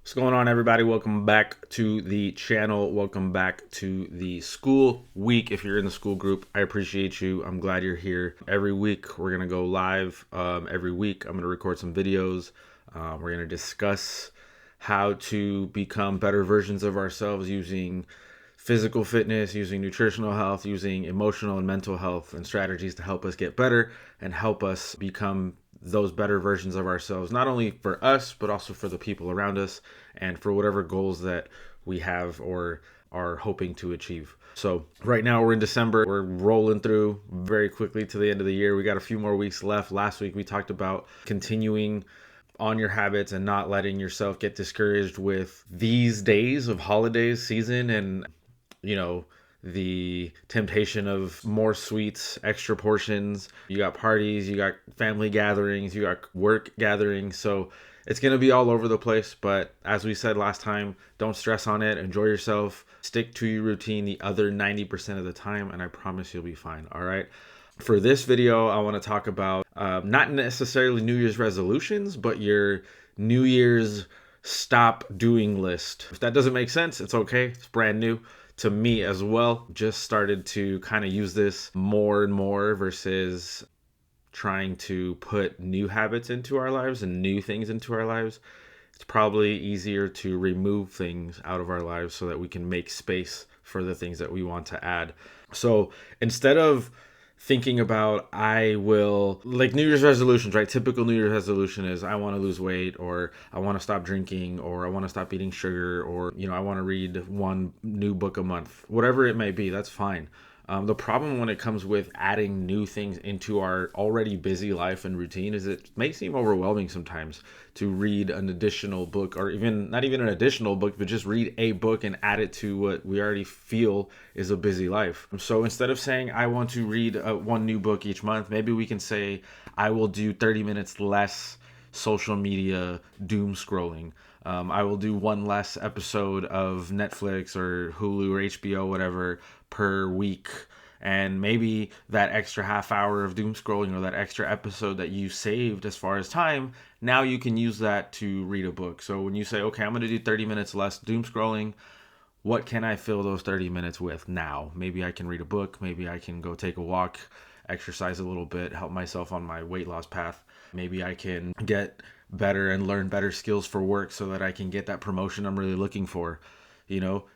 What's going on, everybody? Welcome back to the channel. Welcome back to the school week. If you're in the school group, I appreciate you. I'm glad you're here. Every week, we're going to go live. Every week, I'm going to record some videos. We're going to discuss how to become better versions of ourselves using physical fitness, using nutritional health, using emotional and mental health and strategies to help us get better and help us become those better versions of ourselves, not only for us, but also for the people around us and for whatever goals that we have or are hoping to achieve. So right now we're in December. We're rolling through very quickly to the end of the year. We got a few more weeks left. Last week we talked about continuing on your habits and not letting yourself get discouraged with these days of holidays season and the temptation of more sweets, extra portions. You got parties, you got family gatherings, you got work gatherings. So it's going to be all over the place. But as we said last time, don't stress on it. Enjoy yourself. Stick to your routine the other 90% of the time, and I promise you'll be fine. All right. For this video, I want to talk about not necessarily New Year's resolutions, but your New Year's stop doing list. If that doesn't make sense, it's okay. It's brand new to me as well. Just started to kind of use this more and more versus trying to put new habits into our lives and new things into our lives. It's probably easier to remove things out of our lives so that we can make space for the things that we want to add. So instead of thinking about I will, like New Year's resolutions, right? Typical New Year's resolution is I want to lose weight, or I want to stop drinking, or I want to stop eating sugar, or I want to read one new book a month. Whatever it may be, that's fine. The problem when it comes with adding new things into our already busy life and routine is it may seem overwhelming sometimes to read an additional book, or even not even an additional book, but just read a book and add it to what we already feel is a busy life. So instead of saying I want to read one new book each month, maybe we can say I will do 30 minutes less social media doom scrolling. I will do one less episode of Netflix or Hulu or HBO, whatever, per week. And maybe that extra half hour of doom scrolling or that extra episode that you saved as far as time, now you can use that to read a book. So when you say, okay, I'm going to do 30 minutes less doom scrolling, what can I fill those 30 minutes with now? Maybe I can read a book. Maybe I can go take a walk, exercise a little bit, help myself on my weight loss path. Maybe I can get better and learn better skills for work so that I can get that promotion I'm really looking for.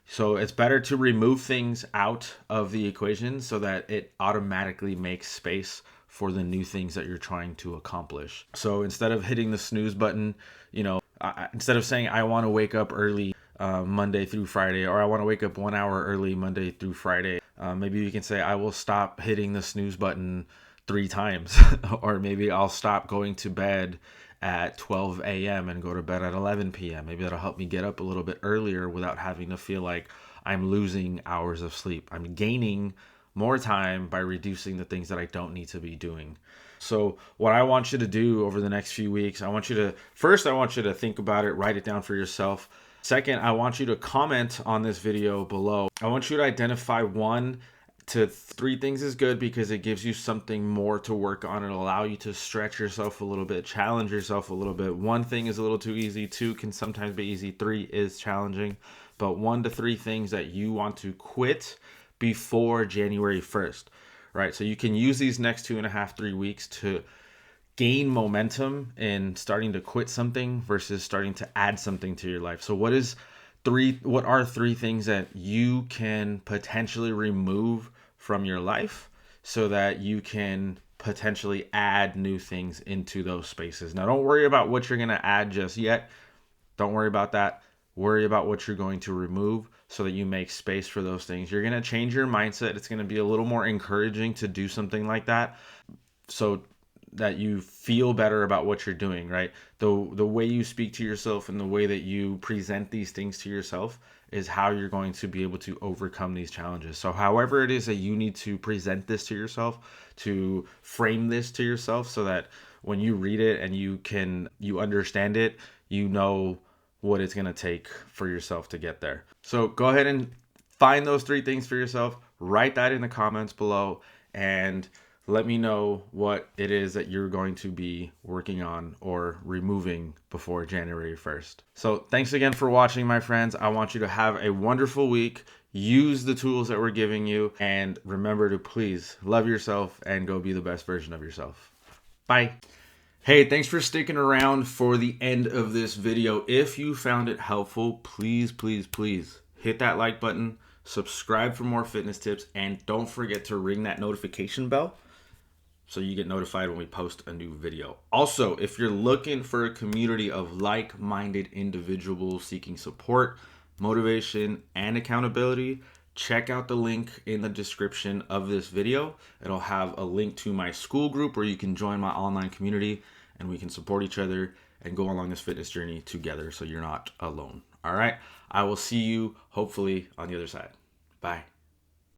So it's better to remove things out of the equation so that it automatically makes space for the new things that you're trying to accomplish. So instead of hitting the snooze button, instead of saying I want to wake up early Monday through Friday, or I want to wake up 1 hour early Monday through Friday, maybe you can say I will stop hitting the snooze button 3 times or maybe I'll stop going to bed at 12 a.m. and go to bed at 11 p.m. Maybe that'll help me get up a little bit earlier without having to feel like I'm losing hours of sleep. I'm gaining more time by reducing the things that I don't need to be doing. So what I want you to do over the next few weeks, I want you to think about it, write it down for yourself. Second, I want you to comment on this video below. I want you to identify 1 to 3 things is good because it gives you something more to work on. It'll allow you to stretch yourself a little bit, challenge yourself a little bit. 1 thing is a little too easy. 2 can sometimes be easy. 3 is challenging. But 1 to 3 things that you want to quit before January 1st, right? So you can use these next 2.5, 3 weeks to gain momentum in starting to quit something versus starting to add something to your life. So what are 3 things that you can potentially remove from your life so that you can potentially add new things into those spaces? Now, don't worry about what you're going to add just yet. Don't worry about that. Worry about what you're going to remove so that you make space for those things. You're going to change your mindset. It's going to be a little more encouraging to do something like that so that you feel better about what you're doing, right? The way you speak to yourself and the way that you present these things to yourself is how you're going to be able to overcome these challenges. So however it is that you need to present this to yourself, to frame this to yourself so that when you read it and you understand it, you know what it's going to take for yourself to get there. So go ahead and find those 3 things for yourself, write that in the comments below, and let me know what it is that you're going to be working on or removing before January 1st. So thanks again for watching, my friends. I want you to have a wonderful week. Use the tools that we're giving you, and remember to please love yourself and go be the best version of yourself. Bye. Hey, thanks for sticking around for the end of this video. If you found it helpful, please hit that like button, subscribe for more fitness tips, and don't forget to ring that notification bell so you get notified when we post a new video. Also, if you're looking for a community of like-minded individuals seeking support, motivation, and accountability, check out the link in the description of this video. It'll have a link to my school group where you can join my online community and we can support each other and go along this fitness journey together so you're not alone. All right, I will see you hopefully on the other side. Bye.